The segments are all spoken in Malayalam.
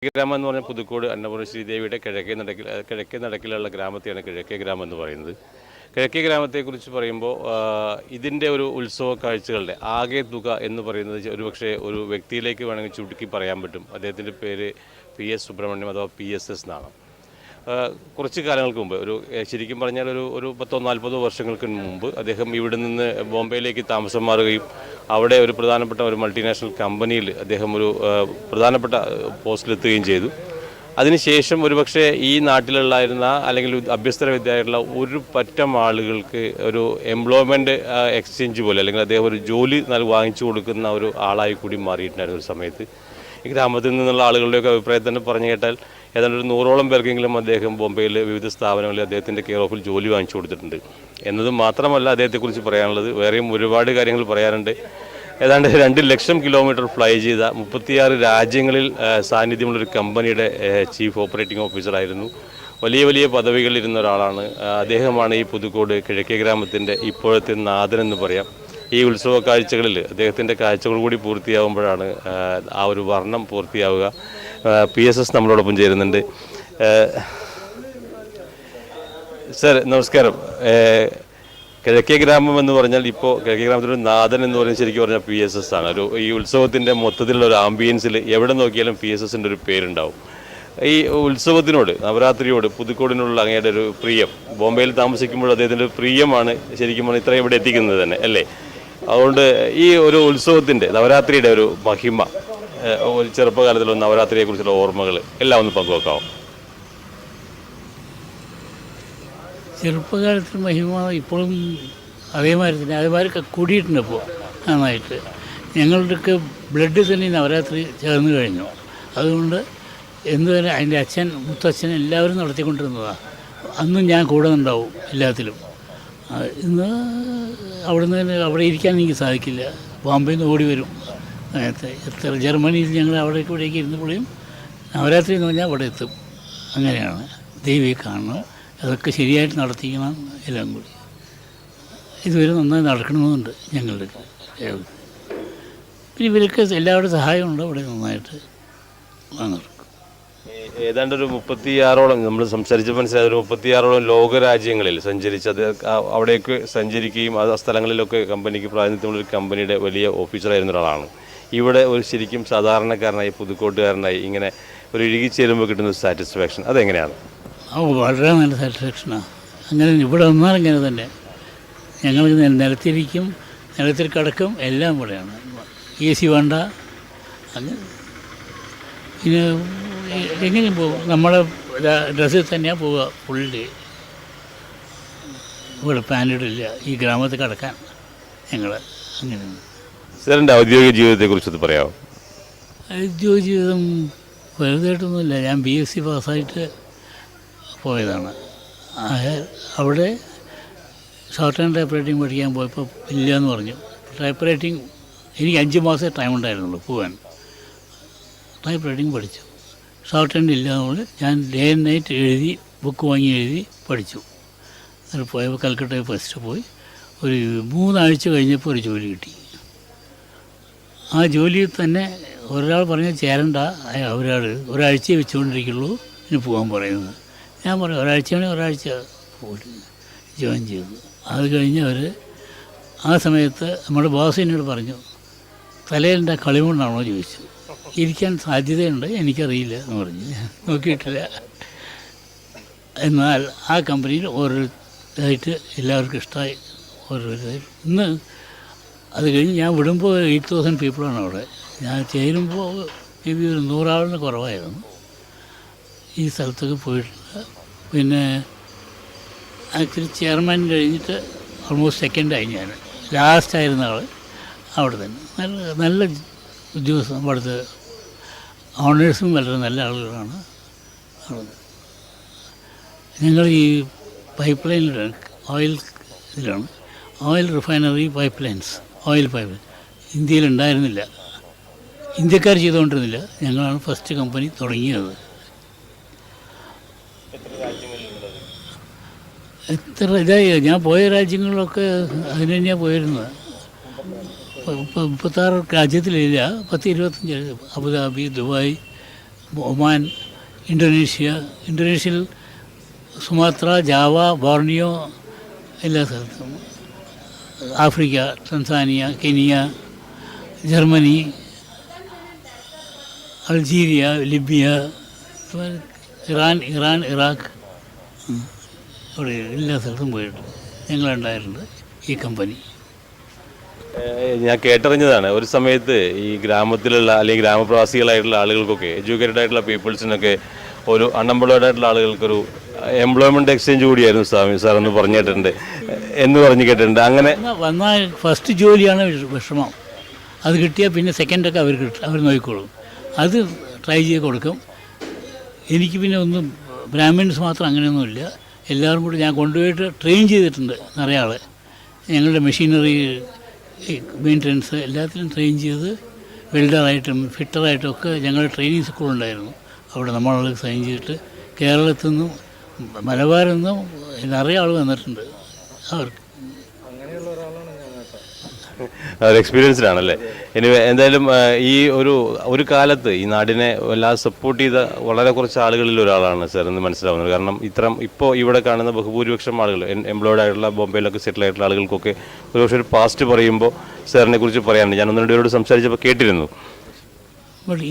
ഗ്രാമം എന്ന് പറഞ്ഞാൽ പുതുക്കോട് അന്നപൂർണ്ണ ശ്രീദേവിയുടെ കിഴക്കേ നടക്കിലുള്ള ഗ്രാമത്തെയാണ് കിഴക്കേ ഗ്രാമം എന്ന് പറയുന്നത്. കിഴക്കേ ഗ്രാമത്തെക്കുറിച്ച് പറയുമ്പോൾ ഇതിൻ്റെ ഒരു ഉത്സവ കാഴ്ചകളുടെ ആകെ തുക എന്ന് പറയുന്നത് ഒരുപക്ഷെ ഒരു വ്യക്തിയിലേക്ക് വേണമെങ്കിൽ ചുരുക്കി പറയാൻ പറ്റും. അദ്ദേഹത്തിൻ്റെ പേര് PS സുബ്രഹ്മണ്യം അഥവാ PSS എന്നാണ്. കുറച്ച് കാലങ്ങൾക്ക് മുമ്പ് ശരിക്കും പറഞ്ഞാൽ ഒരു 10-40 വർഷങ്ങൾക്ക് മുമ്പ് അദ്ദേഹം ഇവിടെ നിന്ന് ബോംബെയിലേക്ക് താമസം മാറുകയും അവിടെ ഒരു പ്രധാനപ്പെട്ട ഒരു മൾട്ടിനാഷണൽ കമ്പനിയിൽ അദ്ദേഹം ഒരു പ്രധാനപ്പെട്ട പോസ്റ്റിലെത്തുകയും ചെയ്തു. അതിനുശേഷം ഒരുപക്ഷെ ഈ നാട്ടിലുള്ളായിരുന്ന അല്ലെങ്കിൽ അഭ്യസ്തര വിദ്യയായിട്ടുള്ള ഒരു പറ്റം ആളുകൾക്ക് ഒരു എംപ്ലോയ്മെൻറ്റ് എക്സ്ചേഞ്ച് പോലെ അല്ലെങ്കിൽ അദ്ദേഹം ഒരു ജോലി വാങ്ങിച്ചു കൊടുക്കുന്ന ഒരു ആളായി കൂടി മാറിയിട്ടുണ്ടായിരുന്ന ഒരു സമയത്ത് ഈ ഗ്രാമത്തിൽ നിന്നുള്ള ആളുകളുടെയൊക്കെ അഭിപ്രായത്തിൽ തന്നെ പറഞ്ഞു കേട്ടാൽ ഏതാണ്ട് ഒരു 100ഓളം പേർക്കെങ്കിലും അദ്ദേഹം ബോംബെയിൽ വിവിധ സ്ഥാപനങ്ങളിൽ അദ്ദേഹത്തിൻ്റെ കെയർ ഓഫിൽ ജോലി വാങ്ങിച്ചു കൊടുത്തിട്ടുണ്ട് എന്നത് മാത്രമല്ല അദ്ദേഹത്തെക്കുറിച്ച് പറയാനുള്ളത് വേറെയും ഒരുപാട് കാര്യങ്ങൾ പറയാനുണ്ട്. ഏതാണ്ട് 2 ലക്ഷം കിലോമീറ്റർ ഫ്ലൈ ചെയ്ത 36 രാജ്യങ്ങളിൽ സാന്നിധ്യമുള്ളൊരു കമ്പനിയുടെ ചീഫ് ഓപ്പറേറ്റിംഗ് ഓഫീസറായിരുന്നു. വലിയ വലിയ പദവികളിലിരുന്ന ഒരാളാണ്. അദ്ദേഹമാണ് ഈ പുതുക്കോട് കിഴക്കേ ഗ്രാമത്തിൻ്റെ ഇപ്പോഴത്തെ നാഥനെന്ന് പറയാം. ഈ ഉത്സവ കാഴ്ചകളിൽ അദ്ദേഹത്തിൻ്റെ കാഴ്ചകൾ കൂടി പൂർത്തിയാകുമ്പോഴാണ് ആ ഒരു വർണ്ണം പൂർത്തിയാവുക. PSS നമ്മളോടൊപ്പം ചേരുന്നുണ്ട്. സർ നമസ്കാരം. കിഴക്കേ ഗ്രാമം എന്ന് പറഞ്ഞാൽ ഇപ്പോൾ കിഴക്കേ ഗ്രാമത്തിലൊരു നാഥൻ എന്ന് പറയുന്നത് ശരിക്കും പറഞ്ഞാൽ PSS ആണ്. ഈ ഉത്സവത്തിൻ്റെ മൊത്തത്തിലുള്ള ഒരു ആംബിയൻസിൽ എവിടെ നോക്കിയാലും PSSൻ്റെ ഒരു പേരുണ്ടാവും. ഈ ഉത്സവത്തിനോട് നവരാത്രിയോട് പുതുക്കോടിനുള്ള അങ്ങയുടെ ഒരു പ്രിയം ബോംബെയിൽ താമസിക്കുമ്പോൾ അദ്ദേഹത്തിൻ്റെ പ്രിയമാണ് ശരിക്കും പറഞ്ഞാൽ ഇത്രയും ഇവിടെ എത്തിക്കുന്നത് തന്നെ അല്ലേ? അതുകൊണ്ട് ഈ ഒരു ഉത്സവത്തിൻ്റെ നവരാത്രിയുടെ ഒരു മഹിമ, ഒരു ചെറുപ്പകാലത്തിലുള്ള നവരാത്രിയെക്കുറിച്ചുള്ള ഓർമ്മകൾ എല്ലാം ഒന്ന് പങ്കുവെക്കാമോ? ചെറുപ്പകാലത്തിൽ മഹിമ ഇപ്പോഴും അതേമാതിരി തന്നെ അതേമാതിരി കൂടിയിട്ടുണ്ട്. ഇപ്പോൾ നന്നായിട്ട് ഞങ്ങളുടെയൊക്കെ ബ്ലഡ് തന്നെ നവരാത്രി ചേർന്ന് കഴിഞ്ഞു. അതുകൊണ്ട് എന്തുവരെ അതിൻ്റെ അച്ഛൻ മുത്തച്ഛൻ എല്ലാവരും നടത്തിക്കൊണ്ടിരുന്നതാണ്. അന്നും ഞാൻ കൂടെ ഉണ്ടാവും എല്ലാത്തിലും. ഇന്ന് അവിടെ ഇരിക്കാൻ എനിക്ക് സാധിക്കില്ല. ബോംബെയിൽ നിന്ന് ഓടി വരും. എത്ര ജർമ്മനിയിൽ ഞങ്ങൾ ഇവിടേക്ക് ഇരുന്നപ്പോഴും നവരാത്രി എന്ന് പറഞ്ഞാൽ അവിടെ എത്തും. അങ്ങനെയാണ്. ദേവിയെ കാണണം, അതൊക്കെ ശരിയായിട്ട് നടത്തിക്കണം. എല്ലാം കൂടി ഇതുവരെ നന്നായി നടക്കണമെന്നുണ്ട് ഞങ്ങളുടെ. പിന്നെ ഇവരൊക്കെ എല്ലാവരുടെ സഹായമുണ്ട് അവിടെ നന്നായിട്ട് നടക്കും. ഏതാണ്ട് ഒരു 36ഓളം നമ്മൾ സംസാരിച്ച് മനസ്സിലായത് ഒരു 36ഓളം ലോകരാജ്യങ്ങളിൽ സഞ്ചരിച്ചത് അവിടേക്ക് സഞ്ചരിക്കുകയും ആ സ്ഥലങ്ങളിലൊക്കെ കമ്പനിക്ക് പ്രാതിനിധ്യമുള്ളൊരു കമ്പനിയുടെ വലിയ ഓഫീസറായിരുന്ന ഒരാളാണ്. ഇവിടെ ഒരു ശരിക്കും സാധാരണക്കാരനായി പുതുക്കോട്ടുകാരനായി ഇങ്ങനെ ഒരു ഇഴുകിച്ചേരുമ്പോൾ കിട്ടുന്ന ഒരു സാറ്റിസ്ഫാക്ഷൻ അതെങ്ങനെയാണ്? വളരെ നല്ല സാറ്റിസ്ഫാക്ഷനാണ്. അങ്ങനെ ഇവിടെ വന്നാൽ ഇങ്ങനെ തന്നെ ഞങ്ങൾ നിലത്തിരിക്കും, നിലത്തിൽ കിടക്കും, എല്ലാം ഇവിടെയാണ്. AC വേണ്ട. അങ്ങനെ പിന്നെ എങ്ങനെയും പോകും. നമ്മളെ ഡ്രസ്സിൽ തന്നെയാണ് പോവുക. ഫുള്ളി ഇവിടെ പാൻറ്റിടില്ല ഈ ഗ്രാമത്തിൽ കിടക്കാൻ ഞങ്ങൾ. അങ്ങനെയാണ്. സാറിൻ്റെ ഔദ്യോഗിക ജീവിതത്തെക്കുറിച്ചൊന്ന് പറയാമോ? ഔദ്യോഗിക ജീവിതം വലുതായിട്ടൊന്നുമില്ല. ഞാൻ BSc പാസ്സായിട്ട് പോയതാണ്. അവിടെ ഷോർട്ട് ഹാൻഡ് ടൈപ്പ് റൈറ്റിംഗ് പഠിക്കാൻ പോയപ്പോൾ ഇല്ല എന്ന് പറഞ്ഞു. ടൈപ്പ് റൈറ്റിംഗ് എനിക്ക് 5 മാസമേ ടൈം ഉണ്ടായിരുന്നുള്ളൂ പോകാൻ. ടൈപ്പ് റൈറ്റിംഗ് പഠിച്ചു. ഷോർട്ട് ഹാൻഡ് ഇല്ല എന്നുകൊണ്ട് ഞാൻ ഡേ ആൻഡ് നൈറ്റ് എഴുതി, ബുക്ക് വാങ്ങി എഴുതി പഠിച്ചു. എന്നിട്ട് പോയപ്പോൾ കൽക്കട്ടയിൽ ഫസ്റ്റ് പോയി. ഒരു 3 ആഴ്ച കഴിഞ്ഞപ്പോൾ ഒരു ജോലി കിട്ടി. ആ ജോലിയിൽ തന്നെ ഒരാൾ പറഞ്ഞ് ചേരണ്ട, ഒരാഴ്ചയെ വെച്ചുകൊണ്ടിരിക്കുള്ളൂ, ഇനി പോകാൻ പറയുന്നത്. ഞാൻ പറഞ്ഞു ഒരാഴ്ചയാണെങ്കിൽ ഒരാഴ്ച പോയിട്ട് ജോയിൻ ചെയ്തു. അത് കഴിഞ്ഞ് അവർ ആ സമയത്ത് നമ്മുടെ ബോസ് എന്നോട് പറഞ്ഞു, തലയിലെൻ്റെ കളിമണ്ണാണോ ചോദിച്ചു. ഇരിക്കാൻ സാധ്യതയുണ്ട്, എനിക്കറിയില്ല എന്ന് പറഞ്ഞു. നോക്കിയിട്ടില്ല. എന്നാൽ ആ കമ്പനിയിൽ ഓരോരുത്തരായിട്ട് എല്ലാവർക്കും ഇഷ്ടമായി. ഓരോരുത്തരായിട്ട് ഇന്ന് അത് കഴിഞ്ഞ് ഞാൻ വിടുമ്പോൾ 8,000 പീപ്പിളാണ് അവിടെ. ഞാൻ ചേരുമ്പോൾ ഒരു 100 ആളിന് കുറവായിരുന്നു. ഈ സ്ഥലത്തൊക്കെ പോയിട്ടില്ല. പിന്നെ ആക്ച്വലി ചെയർമാൻ കഴിഞ്ഞിട്ട് ഓൾമോസ്റ്റ് സെക്കൻഡായി. ഞാൻ ലാസ്റ്റായിരുന്ന ആൾ അവിടെ തന്നെ. നല്ല ഉദ്യോഗസ്ഥം. അവിടുത്തെ ഓണേഴ്സും വളരെ നല്ല ആളുകളാണ്. ഞങ്ങൾ ഈ പൈപ്പ് ലൈനിലാണ്, ഇതിലാണ് oil refinery pipe lines, oil pipe line ഇന്ത്യയിലുണ്ടായിരുന്നില്ല. ഇന്ത്യക്കാർ ചെയ്തുകൊണ്ടിരുന്നില്ല. ഞങ്ങളാണ് ഫസ്റ്റ് കമ്പനി തുടങ്ങിയത്. എത്ര ഇതായി ഞാൻ പോയ രാജ്യങ്ങളിലൊക്കെ അതിന് തന്നെയാണ് പോയിരുന്നത്. 36 രാജ്യത്തിലില്ല, 10-25 അബുദാബി, ദുബായ്, ഒമാൻ, ഇന്തോനേഷ്യയിൽ സുമാത്ര, ജാവ, ബോർണിയോ, എല്ലാ സ്ഥലത്തും, Africa, Tanzania, Kenya, Germany, Algeria, Libya, Iran, Iraq, അവിടെ എല്ലാ സ്ഥലത്തും പോയിട്ടുണ്ട്. ഞങ്ങളുണ്ടായിട്ടുണ്ട് ഈ കമ്പനി. ഞാൻ കേട്ടറിഞ്ഞതാണ് ഒരു സമയത്ത് ഈ ഗ്രാമത്തിലുള്ള അല്ലെങ്കിൽ ഗ്രാമപ്രവാസികളായിട്ടുള്ള ആളുകൾക്കൊക്കെ, എഡ്യൂക്കേറ്റഡ് ആയിട്ടുള്ള പീപ്പിൾസിനൊക്കെ, ഒരു അൺഎംപ്ലോയ്ഡ് ആയിട്ടുള്ള ആളുകൾക്കൊരു എംപ്ലോയ്മെൻറ്റ് എക്സ്ചേഞ്ച് കൂടിയായിരുന്നു സ്വാമി സാർ എന്ന് പറഞ്ഞു കേട്ടിട്ടുണ്ട്. അങ്ങനെ വന്നാൽ ഫസ്റ്റ് ജോലിയാണ് വിഷമം. അത് കിട്ടിയാൽ പിന്നെ സെക്കൻഡൊക്കെ അവർ നോക്കിക്കോളും. അത് ട്രൈ ചെയ്ത് കൊടുക്കും. എനിക്ക് പിന്നെ ഒന്നും ബ്രാഹ്മിൻസ് മാത്രം അങ്ങനെയൊന്നുമില്ല. എല്ലാവരും കൂടി ഞാൻ കൊണ്ടുപോയിട്ട് ട്രെയിൻ ചെയ്തിട്ടുണ്ട് നിറയെ ആൾ. ഞങ്ങളുടെ മെഷീനറി മെയിൻ്റനൻസ് എല്ലാത്തിലും ട്രെയിൻ ചെയ്ത് വെൽഡറായിട്ടും ഫിറ്ററായിട്ടും ഒക്കെ ഞങ്ങളുടെ ട്രെയിനിങ് സ്കൂളുണ്ടായിരുന്നു. അവിടെ നമ്മളെ സൈൻ ചെയ്തിട്ട് കേരളത്തിൽ നിന്നും മലബാറിൽ നിന്നും നിറയെ ആൾ വന്നിട്ടുണ്ട്. അവർക്ക് എക്സ്പീരിയൻസ്ഡാണല്ലേ. ഇനി എന്തായാലും ഈ ഒരു കാലത്ത് ഈ നാടിനെ വല്ലാതെ സപ്പോർട്ട് ചെയ്ത വളരെ കുറച്ച് ആളുകളിൽ ഒരാളാണ് സാർ എന്ന് മനസ്സിലാവുന്നത്. കാരണം ഇപ്പോൾ ഇവിടെ കാണുന്ന ബഹുഭൂരിപക്ഷം ആളുകൾ എംപ്ലോയ്ഡ് ആയിട്ടുള്ള ബോംബെയിലൊക്കെ സെറ്റിൽ ആയിട്ടുള്ള ആളുകൾക്കൊക്കെ ഒരുപക്ഷെ ഒരു പാസ്റ്റ് പറയുമ്പോൾ സാറിനെ കുറിച്ച് പറയാനുണ്ട്. ഞാൻ ഒന്ന് രണ്ടുപേരോട് സംസാരിച്ചപ്പോൾ കേട്ടിരുന്നു. ബട്ട്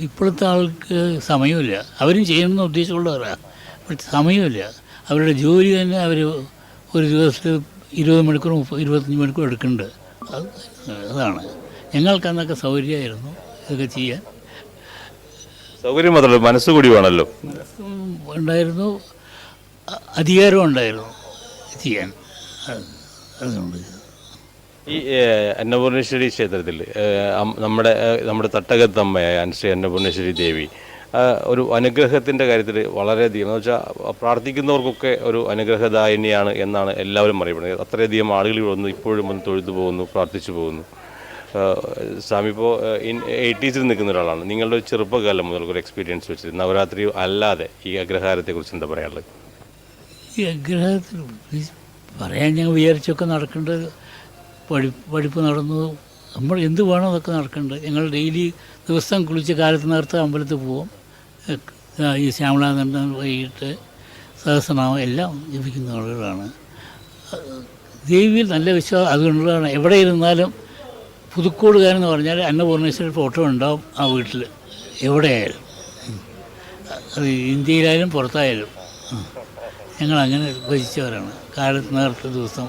ഇപ്പോഴത്തെ ആൾക്ക് സമയമില്ല. അവരും ചെയ്യണമെന്ന് ഉദ്ദേശമുള്ളവരാണ്. ബട്ട് സമയമില്ല. അവരുടെ ജോലി തന്നെ അവർ ഒരു ദിവസത്തിൽ 20 മണിക്കൂർ 25 മണിക്കൂർ എടുക്കുന്നുണ്ട്. അതാണ് ഞങ്ങൾക്ക് അന്നൊക്കെ സൗകര്യമായിരുന്നു ഇതൊക്കെ ചെയ്യാൻ. സൗകര്യം മാത്രമല്ല, മനസ്സുകൂടി വേണമല്ലോ. ഉണ്ടായിരുന്നു, അധികാരവും ഉണ്ടായിരുന്നു ചെയ്യാൻ. അതുകൊണ്ട് ഈ അന്നപൂർണേശ്വരി ക്ഷേത്രത്തിൽ നമ്മുടെ തട്ടകത്തമ്മയായ ശ്രീ അന്നപൂർണേശ്വരി ദേവി ഒരു അനുഗ്രഹത്തിൻ്റെ കാര്യത്തിൽ വളരെയധികം, എന്ന് വെച്ചാൽ പ്രാർത്ഥിക്കുന്നവർക്കൊക്കെ ഒരു അനുഗ്രഹദായിനിയാണ് എന്നാണ് എല്ലാവരും അറിയപ്പെടുന്നത്. അത്രയധികം ആളുകൾ വന്ന് ഇപ്പോഴും വന്ന് തൊഴുതു പോകുന്നു, പ്രാർത്ഥിച്ചു പോകുന്നു. സ്വാമി ഇപ്പോൾ 80s നിൽക്കുന്ന ഒരാളാണ്. നിങ്ങളുടെ ചെറുപ്പകാലം മുതൽക്കൊരു എക്സ്പീരിയൻസ് വെച്ചിട്ട് നവരാത്രി അല്ലാതെ ഈ അഗ്രഹാരത്തെക്കുറിച്ച് എന്താ പറയാനുള്ളത്? ഈ അഗ്രഹത്തിൽ പറയാൻ ഞങ്ങൾ വിചാരിച്ചൊക്കെ നടക്കേണ്ടത് പഠിപ്പ് നടന്നു. നമ്മൾ എന്ത് വേണോ അതൊക്കെ നടക്കേണ്ടത്. ഞങ്ങൾ ഡെയിലി ദിവസം കുളിച്ച് കാലത്ത് നേരത്തെ അമ്പലത്തിൽ പോവും. ഈ ശ്യാമളാനന്ദൻ വൈകിട്ട് സഹസ്രനാമം എല്ലാം ജപിക്കുന്ന ആളുകളാണ്. ദേവിയിൽ നല്ല വിശ്വാസം അതുകൊണ്ടാണ്. എവിടെ ഇരുന്നാലും പുതുക്കോടുകാരെന്ന് പറഞ്ഞാൽ അന്നപൂർണേശ്വരി ഫോട്ടോ ഉണ്ടാവും ആ വീട്ടിൽ എവിടെയായാലും. അത് ഇന്ത്യയിലായാലും പുറത്തായാലും ഞങ്ങളങ്ങനെ ഭജിച്ചവരാണ്. കാലത്ത് നേരത്തെ ദിവസം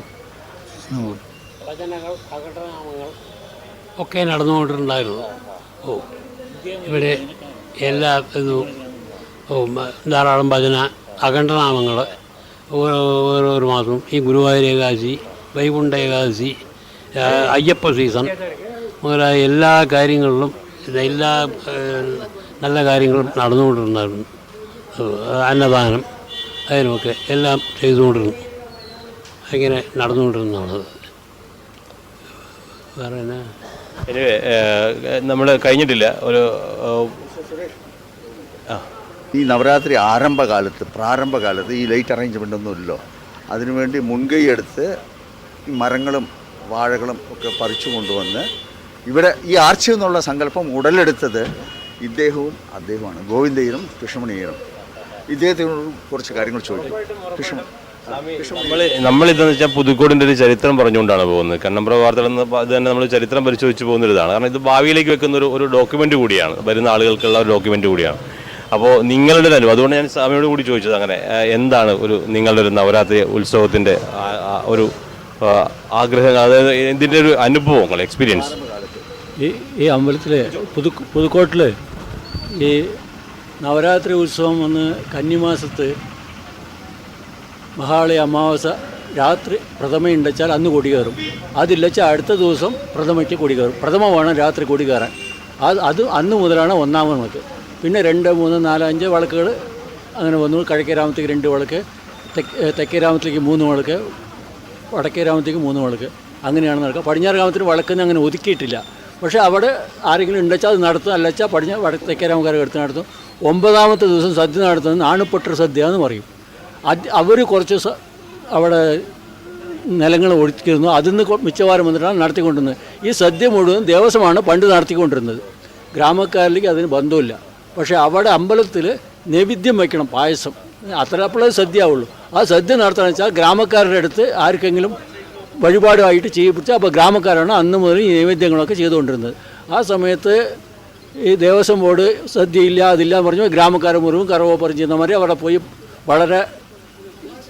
ഭജനകൾ, അകടനാമങ്ങൾ ഒക്കെ നടന്നുകൊണ്ടിട്ടുണ്ടായിരുന്നു. ഇവിടെ എല്ലാ ധാരാളം ഭജന, അഖണ്ഡനാമങ്ങൾ ഓരോ മാസവും. ഈ ഗുരുവായൂർ ഏകാദശി, വൈകുണ്ഠ ഏകാദശി, അയ്യപ്പ സീസൺ മുതലായ എല്ലാ കാര്യങ്ങളിലും എല്ലാ നല്ല കാര്യങ്ങളും നടന്നുകൊണ്ടിരുന്നായിരുന്നു. അന്നദാനം അതിനുമൊക്കെ എല്ലാം ചെയ്തുകൊണ്ടിരുന്നു. അങ്ങനെ നടന്നുകൊണ്ടിരുന്നതാണ്. വേറെ എന്നാ നമ്മൾ കഴിഞ്ഞിട്ടില്ല. ഈ നവരാത്രി പ്രാരംഭകാലത്ത് ഈ ലൈറ്റ് അറേഞ്ച്മെൻ്റ് ഒന്നുമില്ലല്ലോ. അതിനുവേണ്ടി മുൻകൈ എടുത്ത് ഈ മരങ്ങളും വാഴകളും ഒക്കെ പറിച്ചു കൊണ്ടുവന്ന് ഇവിടെ ഈ ആർച്ച് എന്നുള്ള സങ്കല്പം ഉടലെടുത്തത് അദ്ദേഹമാണ് ഗോവിന്ദയ്യരും കൃഷ്ണമണിയരും. ഇദ്ദേഹത്തിനോട് കുറച്ച് കാര്യങ്ങൾ ചോദിക്കും. നമ്മളിതെന്ന് വെച്ചാൽ പുതുക്കോടിൻ്റെ ഒരു ചരിത്രം പറഞ്ഞുകൊണ്ടാണ് പോകുന്നത്. കണ്ണമ്പ്ര വാർത്തകൾ എന്ന അത് തന്നെ നമ്മൾ ചരിത്രം പരിശോധിച്ച് പോകുന്നൊരിതാണ്. കാരണം ഇത് ഭാവിയിലേക്ക് വെക്കുന്ന ഒരു ഡോക്യുമെൻ്റ് കൂടിയാണ്, വരുന്ന ആളുകൾക്കുള്ള ഒരു ഡോക്യുമെൻ്റ് കൂടിയാണ്. അപ്പോൾ നിങ്ങളുടെ അനുഭവം, അതുകൊണ്ട് ഞാൻ സ്വാമിയോട് കൂടി ചോദിച്ചത്, അങ്ങനെ എന്താണ് നിങ്ങളുടെ ഒരു നവരാത്രി ഉത്സവത്തിൻ്റെ ഒരു ആഗ്രഹം, അതായത് ഇതിൻ്റെ ഒരു അനുഭവങ്ങൾ, എക്സ്പീരിയൻസ്? ഈ അമ്പലത്തിൽ പുതുക്കോട്ടിൽ ഈ നവരാത്രി ഉത്സവം വന്ന് കന്നിമാസത്ത് മഹാളി അമാവാസ രാത്രി പ്രഥമയുണ്ടെച്ചാൽ അന്ന് കൊടി കയറും. അതില്ലെച്ചാൽ അടുത്ത ദിവസം പ്രഥമയ്ക്ക് കൊടി കയറും. പ്രഥമ വേണം രാത്രി കൊടി കയറാൻ. അത് അന്ന് മുതലാണ് ഒന്നാമത് നമുക്ക്. പിന്നെ 2, 3, 4, 5 വിളക്കുകൾ അങ്ങനെ വന്നു. കിഴക്കേ രാമത്തേക്ക് 2 വിളക്ക്, തെക്കേ രാമത്തേക്ക് 3 വിളക്ക്, വടക്കേ രാമത്തേക്ക് 3 വിളക്ക്, അങ്ങനെയാണ് നടക്കുക. പടിഞ്ഞാറ് രാമത്തിന് വിളക്കെന്ന് അങ്ങനെ ഒതുക്കിയിട്ടില്ല. പക്ഷേ അവിടെ ആരെങ്കിലും ഉണ്ടെച്ചാൽ അത് നടത്തും, അല്ലച്ചാൽ തെക്കേ രാമക്കാരെ എടുത്ത് നടത്തും. 9ാമത്തെ ദിവസം സദ്യ നടത്തുന്നത് നാണുപൊട്ടർ സദ്യ എന്ന് പറയും. അവർ കുറച്ച് അവിടെ നിലങ്ങൾ ഒഴിച്ചിരുന്നു. അതിന്ന് മിച്ചവാരം വന്നിട്ടാണ് നടത്തിക്കൊണ്ടിരുന്നത്. ഈ സദ്യ മുഴുവൻ ദേവസ്വമാണ് പണ്ട് നടത്തിക്കൊണ്ടിരുന്നത്. ഗ്രാമക്കാരിലേക്ക് അതിന് ബന്ധമില്ല. പക്ഷേ അവിടെ അമ്പലത്തിൽ നൈവേദ്യം വയ്ക്കണം, പായസം, അത്ര അപ്പോഴേ സദ്യ ആവുള്ളൂ. ആ സദ്യ നടത്തണമെന്ന് വെച്ചാൽ ഗ്രാമക്കാരുടെ അടുത്ത് ആർക്കെങ്കിലും വഴിപാടുമായിട്ട് ചെയ്യിപ്പിച്ചാൽ അപ്പോൾ ഗ്രാമക്കാരാണ് അന്ന് മുതൽ ഈ നൈവേദ്യങ്ങളൊക്കെ ചെയ്തുകൊണ്ടിരുന്നത്. ആ സമയത്ത് ഈ ദേവസ്വം ബോർഡ് സദ്യയില്ല അതില്ല എന്ന് പറഞ്ഞു ഗ്രാമക്കാരെ മുഴുവൻ കറവോപ്പറം ചെയ്യുന്നവരെ അവിടെ പോയി വളരെ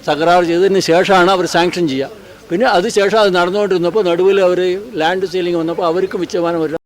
തകരാറ് ചെയ്തതിന് ശേഷമാണ് അവർ സാങ്ഷൻ ചെയ്യുക. പിന്നെ അത് ശേഷം അത് നടന്നുകൊണ്ടിരുന്നപ്പോൾ നടുവിൽ അവർ ലാൻഡ് സീലിംഗ് വന്നപ്പോൾ അവർക്ക് മിച്ചമാനം